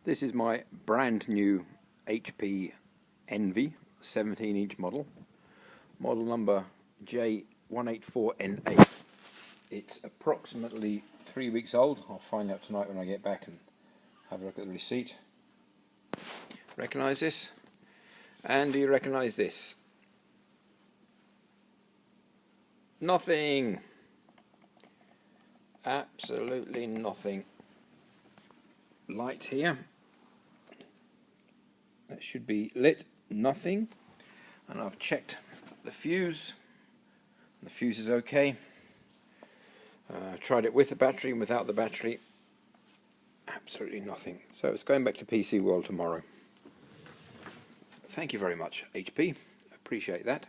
This is my brand new HP Envy 17-inch model number j184na. It's approximately 3 weeks old. I'll find out tonight when I get back and have a look at the receipt. Recognise this? And do you recognise this? Nothing. Absolutely nothing. Light here. That should be lit. Nothing. And I've checked the fuse. The fuse is okay. Tried it with the battery and without the battery. Absolutely nothing. So it's going back to PC World tomorrow. Thank you very much, HP. Appreciate that.